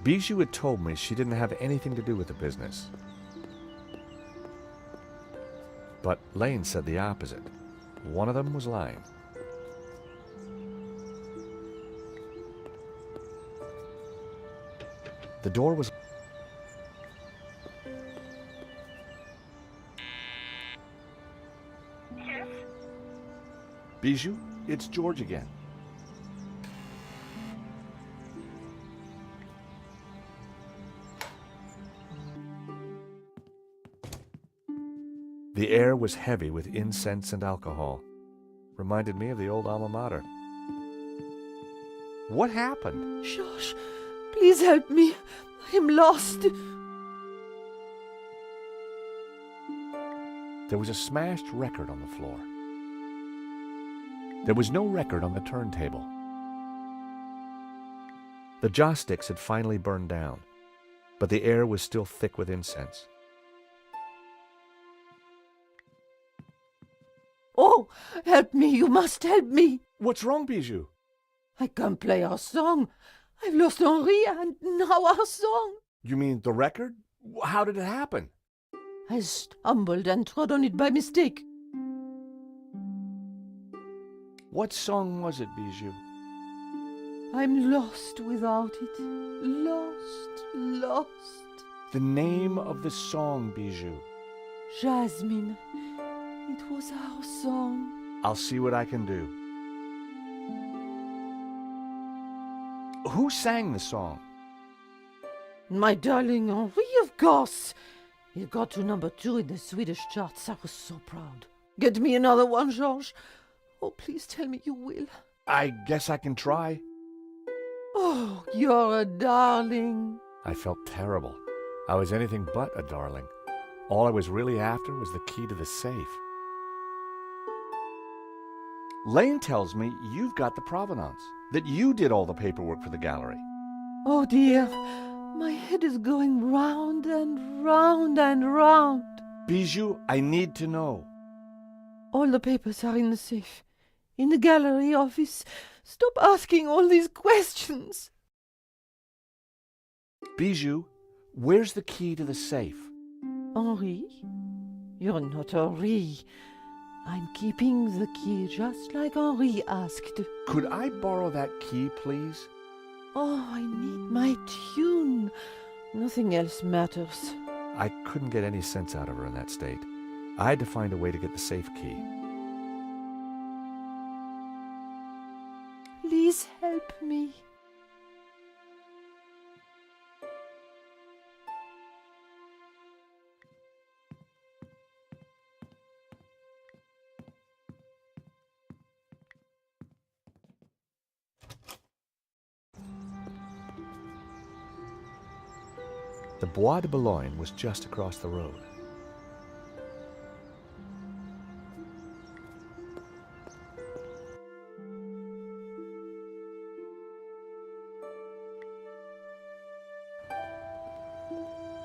Bijou had told me she didn't have anything to do with the business. But Lane said the opposite. One of them was lying. The door was... Yes? Bijou, it's George again. The air was heavy with incense and alcohol. Reminded me of the old alma mater. What happened? Josh, please help me. I'm lost. There was a smashed record on the floor. There was no record on the turntable. The joss sticks had finally burned down, but the air was still thick with incense. Oh, help me. You must help me. What's wrong, Bijou? I can't play our song. I've lost Henri and now our song. You mean the record? How did it happen? I stumbled and trod on it by mistake. What song was it, Bijou? I'm lost without it. Lost. The name of the song, Bijou. Jasmine. It was our song. I'll see what I can do. Who sang the song? My darling Henri, of course. It got to #2 in the Swedish charts. I was so proud. Get me another one, Georges. Oh, please tell me you will. I guess I can try. Oh, you're a darling. I felt terrible. I was anything but a darling. All I was really after was the key to the safe. Lane tells me you've got the provenance, that you did all the paperwork for the gallery. Oh, dear. My head is going round and round and round. Bijou, I need to know. All the papers are in the safe. In the gallery office. Stop asking all these questions. Bijou, where's the key to the safe? Henri? You're not Henri. I'm keeping the key just like Henri asked. Could I borrow that key, please? Oh, I need my tune. Nothing else matters. I couldn't get any sense out of her in that state. I had to find a way to get the safe key. Please help me. The Bois de Boulogne was just across the road.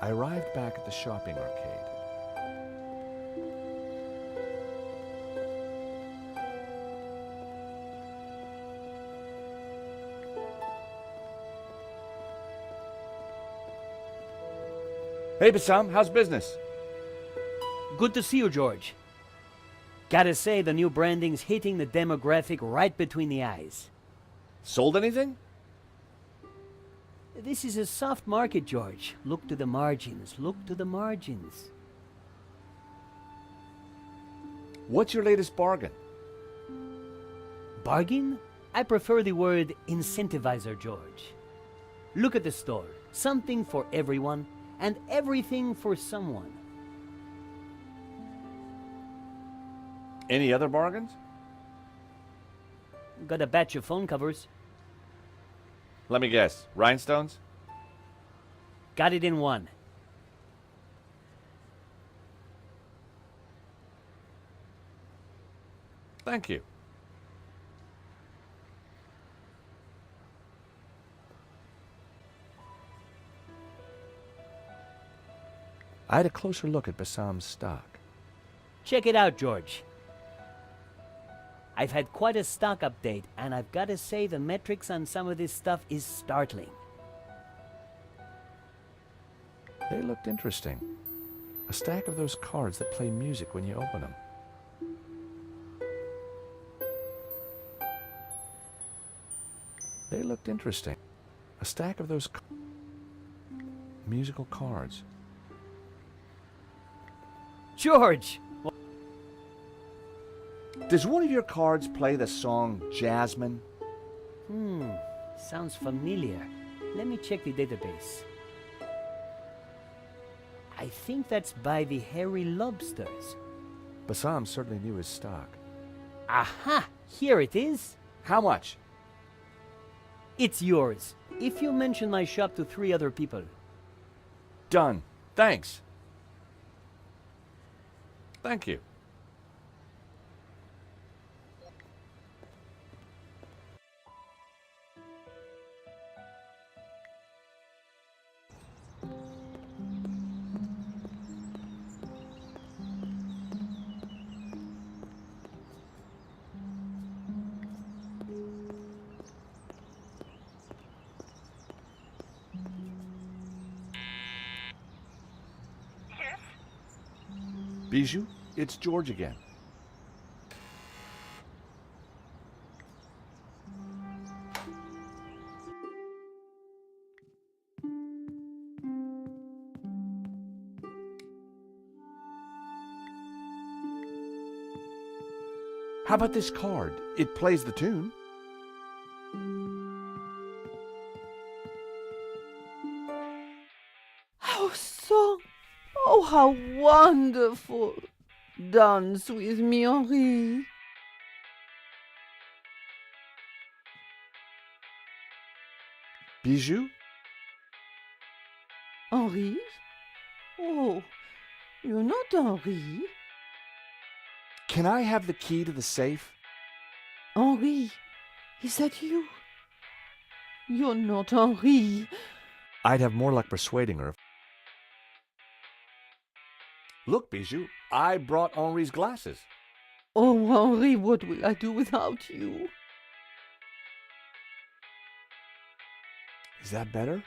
I arrived back at the shopping arcade. Hey, Bassam, how's business? Good to see you, George. Gotta say, the new branding's hitting the demographic right between the eyes. Sold anything? This is a soft market, George. Look to the margins. Look to the margins. What's your latest bargain? Bargain? I prefer the word incentivizer, George. Look at the store. Something for everyone and everything for someone. Any other bargains? Got a batch of phone covers. Let me guess. Rhinestones? Got it in one. Thank you. I had a closer look at Bassam's stock. Check it out, George. I've had quite a stock update, and I've got to say the metrics on some of this stuff is startling. They looked interesting. A stack of those cards that play music when you open them. They looked interesting. A stack of those musical cards. George! Does one of your cards play the song Jasmine? Sounds familiar. Let me check the database. I think that's by the Hairy Lobsters. Bassam certainly knew his stock. Aha! Here it is. How much? It's yours, if you mention my shop to 3 other people. Done. Thanks. Thank you. Bijou, it's George again. How about this card? It plays the tune. Our song! Oh, how wonderful! Dance with me, Henri. Bijou? Henri? Oh, you're not Henri. Can I have the key to the safe? Henri, is that you? You're not Henri. I'd have more luck persuading her. Look, Bijou, I brought Henri's glasses. Oh, Henri, what will I do without you? Is that better?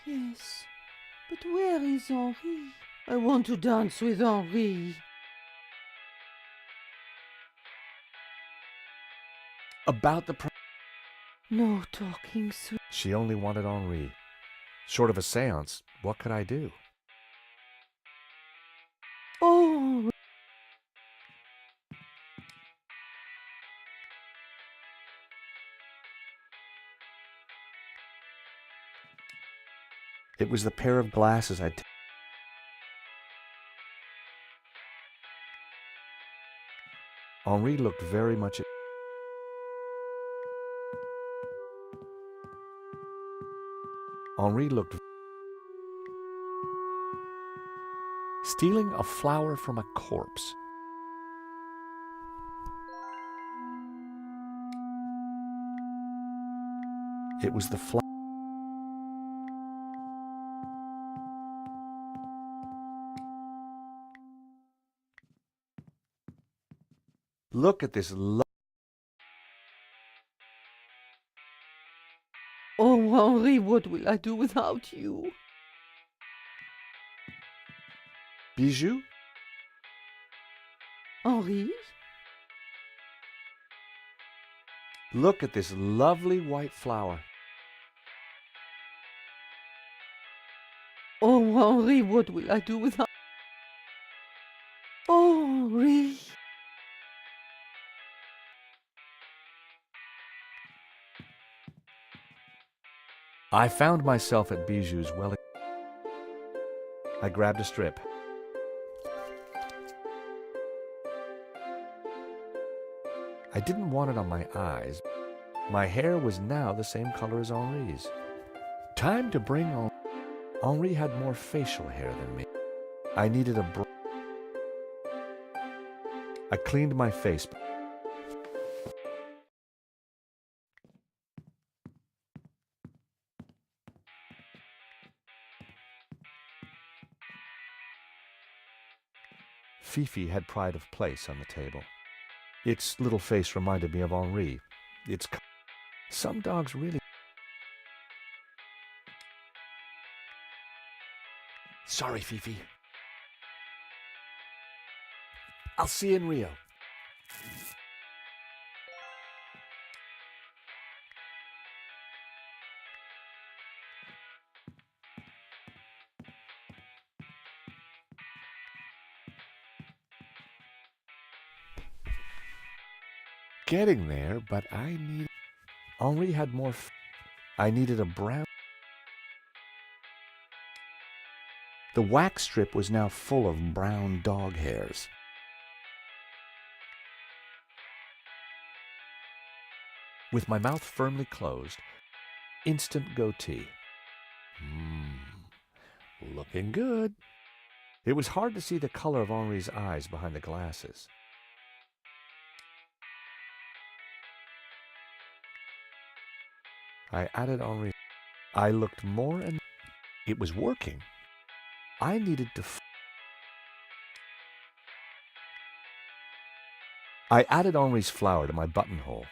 Yes, but where is Henri? I want to dance with Henri. About the No talking, sweet. She only wanted Henri. Short of a seance, what could I do? Oh, It was the pair of glasses I'd Henri looked very much at Henri looked stealing a flower from a corpse. It was the flower. Look at this. oh, Henri, what will I do without you? Bijou? Henri? Look at this lovely white flower. Oh, Henri, what will I do without... Oh, Henri. I found myself at Bijou's well. I grabbed a strip. I didn't want it on my eyes. My hair was now the same color as Henri's. Time to bring on. Henri had more facial hair than me. I needed a I cleaned my face. Fifi had pride of place on the table. Its little face reminded me of Henri. Some dogs really... Sorry, Fifi. I'll see you in Rio. Getting there, but Henri had more. I needed a brown. The wax strip was now full of brown dog hairs. With my mouth firmly closed, instant goatee. Looking good. It was hard to see the color of Henri's eyes behind the glasses. I added Henri. I looked more and it was working. I needed to. I added Henri's flower to my buttonhole.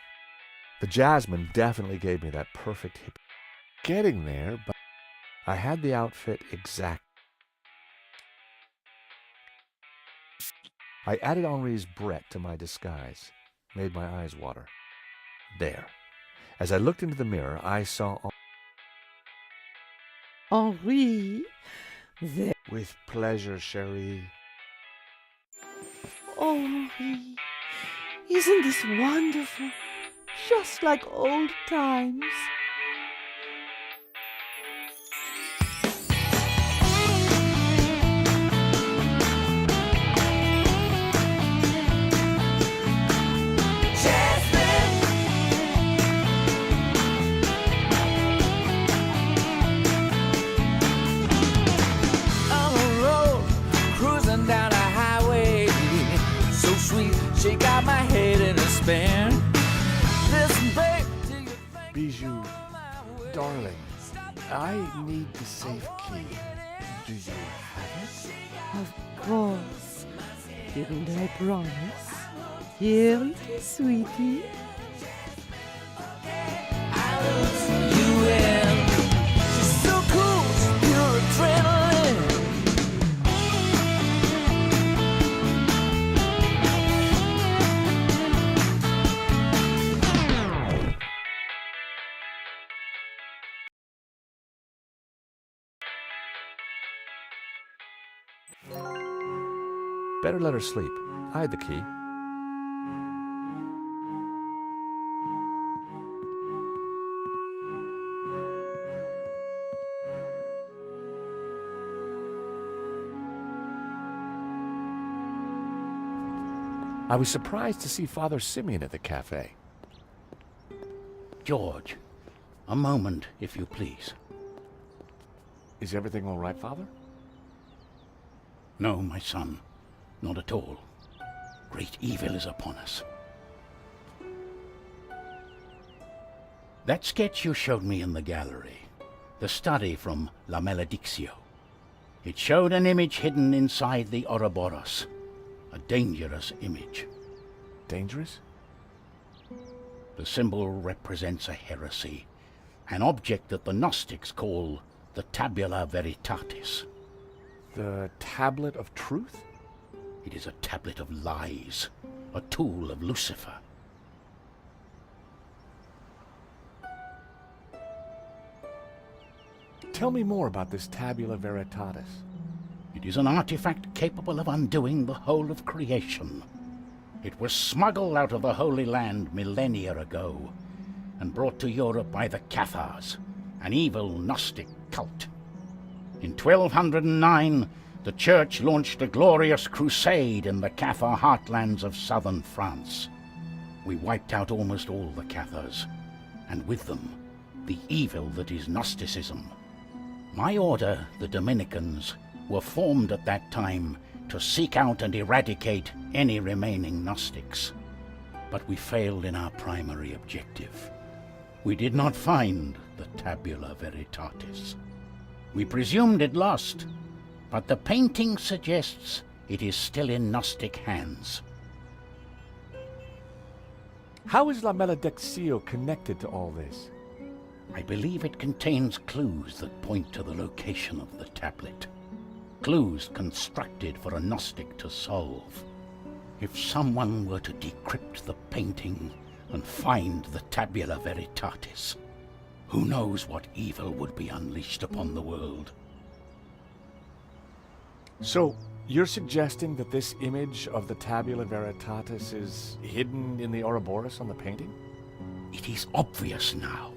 The jasmine definitely gave me that perfect hip. Getting there, but I had the outfit exact. I added Henri's bret to my disguise, made my eyes water. There. As I looked into the mirror, I saw Henri, there. With pleasure, Cherie. Henri, isn't this wonderful? Just like old times. She got my head in a spin. Listen, babe, do you think Bijou, darling, I need the safe key. Do you have it? Of course. Didn't I promise? Here, little sweetie. I lose you in? She's so cool, she's pure adrenaline. Better let her sleep. I had the key. I was surprised to see Father Simeon at the cafe. George, a moment, if you please. Is everything all right, Father? No, my son, not at all. Great evil is upon us. That sketch you showed me in the gallery, the study from La Maledictio, it showed an image hidden inside the Ouroboros, a dangerous image. Dangerous? The symbol represents a heresy, an object that the Gnostics call the Tabula Veritatis. The tablet of truth? It is a tablet of lies, a tool of Lucifer. Tell me more about this Tabula Veritatis. It is an artifact capable of undoing the whole of creation. It was smuggled out of the Holy Land millennia ago and brought to Europe by the Cathars, an evil Gnostic cult. In 1209, the Church launched a glorious crusade in the Cathar heartlands of southern France. We wiped out almost all the Cathars, and with them, the evil that is Gnosticism. My order, the Dominicans, were formed at that time to seek out and eradicate any remaining Gnostics. But we failed in our primary objective. We did not find the Tabula Veritatis. We presumed it lost, but the painting suggests it is still in Gnostic hands. How is La Maledictio connected to all this? I believe it contains clues that point to the location of the tablet. clues constructed for a Gnostic to solve. If someone were to decrypt the painting and find the Tabula Veritatis, who knows what evil would be unleashed upon the world? So, you're suggesting that this image of the Tabula Veritatis is hidden in the Ouroboros on the painting? It is obvious now.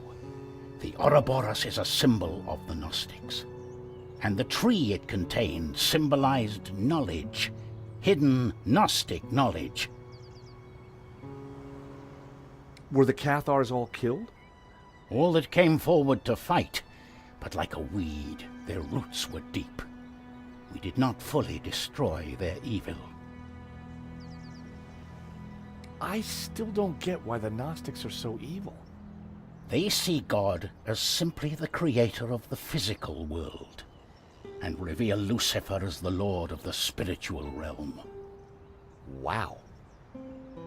The Ouroboros is a symbol of the Gnostics, and the tree it contained symbolized knowledge, hidden Gnostic knowledge. Were the Cathars all killed? All that came forward to fight, but like a weed, their roots were deep. We did not fully destroy their evil. I still don't get why the Gnostics are so evil. They see God as simply the creator of the physical world, and revere Lucifer as the lord of the spiritual realm. Wow.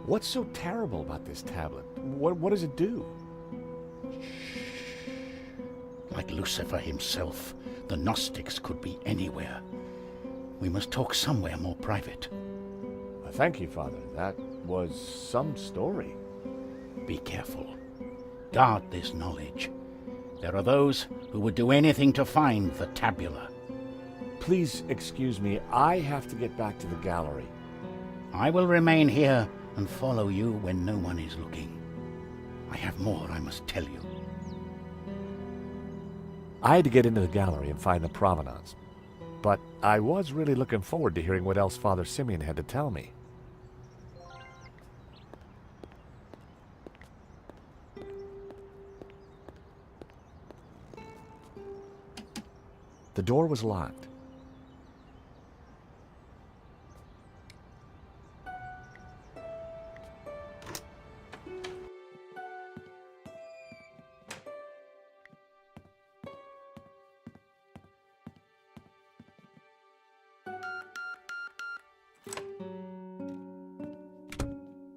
What's so terrible about this tablet? What does it do? Like Lucifer himself, the Gnostics could be anywhere. We must talk somewhere more private. Thank you, Father. That was some story. Be careful. Guard this knowledge. There are those who would do anything to find the tabula. Please excuse me. I have to get back to the gallery. I will remain here and follow you when no one is looking. I have more I must tell you. I had to get into the gallery and find the provenance. But I was really looking forward to hearing what else Father Simeon had to tell me. The door was locked.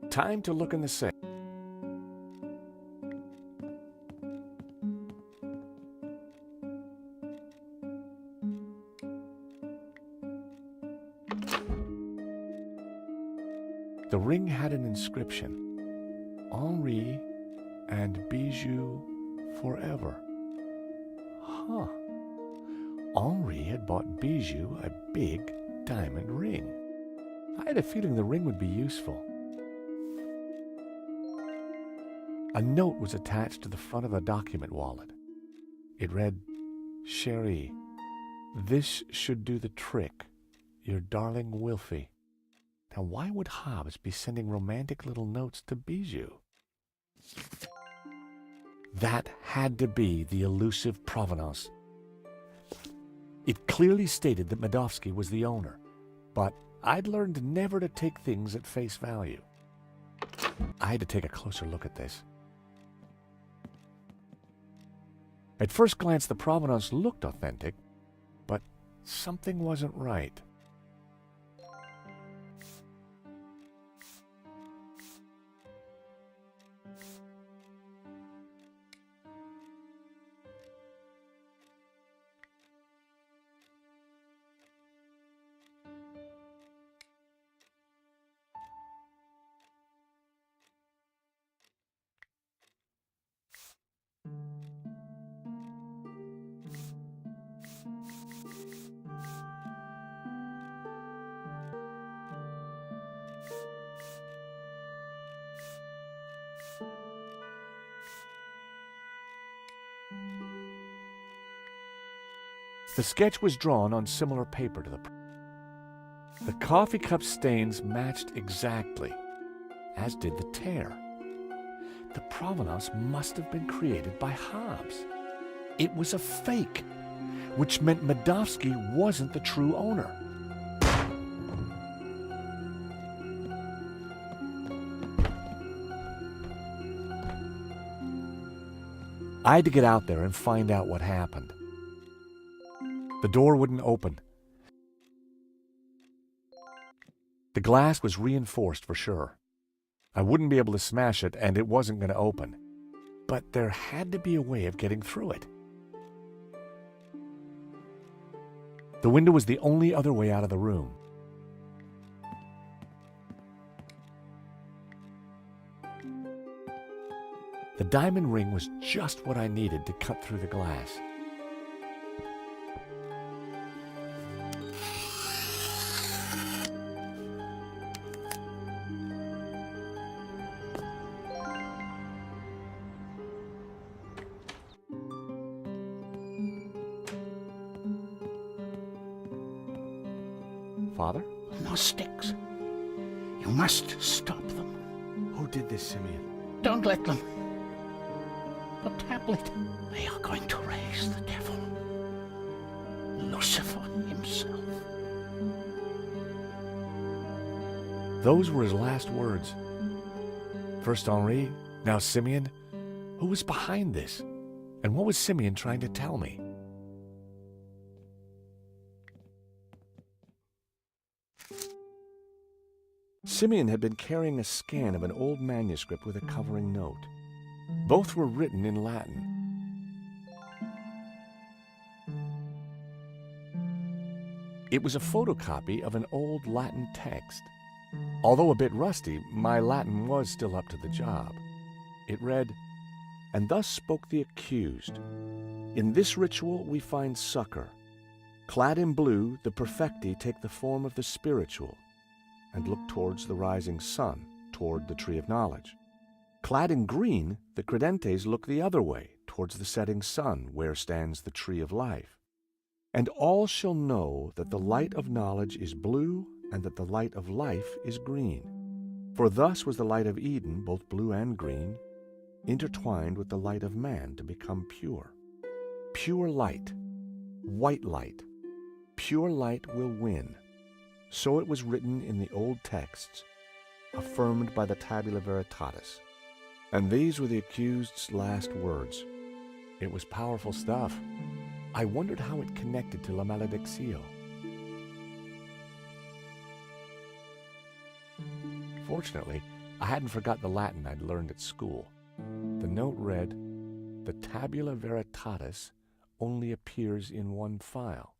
Time to look in the safe. The ring had an inscription. Henri and Bijou forever. Huh. Henri had bought Bijou a big diamond ring. I had a feeling the ring would be useful. A note was attached to the front of the document wallet. It read, Cherie, this should do the trick. Your darling Wilfie. Now why would Hobbs be sending romantic little notes to Bijou? That had to be the elusive provenance. It clearly stated that Medovsky was the owner, but I'd learned never to take things at face value. I had to take a closer look at this. At first glance, the provenance looked authentic, but something wasn't right. The sketch was drawn on similar paper to the coffee cup stains matched exactly, as did the tear. The provenance must have been created by Hobbs. It was a fake, which meant Medovsky wasn't the true owner. I had to get out there and find out what happened. The door wouldn't open. The glass was reinforced for sure. I wouldn't be able to smash it, and it wasn't going to open. But there had to be a way of getting through it. The window was the only other way out of the room. The diamond ring was just what I needed to cut through the glass. Father? Gnostics. You must stop them. Who did this, Simeon? Don't let them. The tablet. They are going to raise the devil. Lucifer himself. Those were his last words. First Henri, now Simeon. Who was behind this? And what was Simeon trying to tell me? Simeon had been carrying a scan of an old manuscript with a covering note. Both were written in Latin. It was a photocopy of an old Latin text. Although a bit rusty, my Latin was still up to the job. It read, "And thus spoke the accused. In this ritual we find succor. Clad in blue, the perfecti take the form of the spiritual and look towards the rising sun, toward the tree of knowledge. Clad in green, the credentes look the other way, towards the setting sun, where stands the tree of life. And all shall know that the light of knowledge is blue, and that the light of life is green. For thus was the light of Eden, both blue and green, intertwined with the light of man to become pure. Pure light, white light, pure light will win. So it was written in the old texts, affirmed by the Tabula Veritatis. And these were the accused's last words. It was powerful stuff. I wondered how it connected to La Maledictio. Fortunately, I hadn't forgot the Latin I'd learned at school. The note read, "The Tabula Veritatis only appears in one file.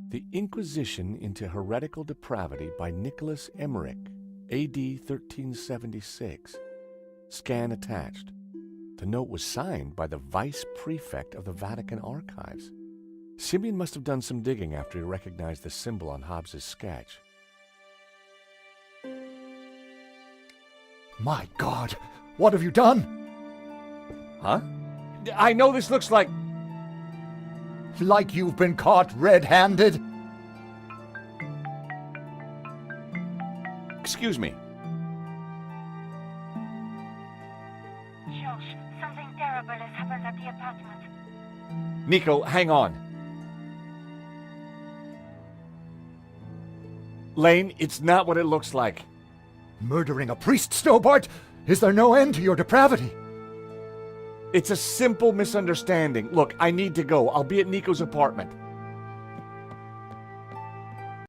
The Inquisition into Heretical Depravity by Nicholas Emmerich, A.D. 1376. Scan attached." The note was signed by the Vice Prefect of the Vatican Archives. Simeon must have done some digging after he recognized the symbol on Hobbes's sketch. My God, what have you done? Huh? I know this looks like... Like you've been caught red-handed? Excuse me. Josh, something terrible has happened at the apartment. Nico, hang on. Lane, it's not what it looks like. Murdering a priest, Snowbart? Is there no end to your depravity? It's a simple misunderstanding. Look, I need to go. I'll be at Nico's apartment.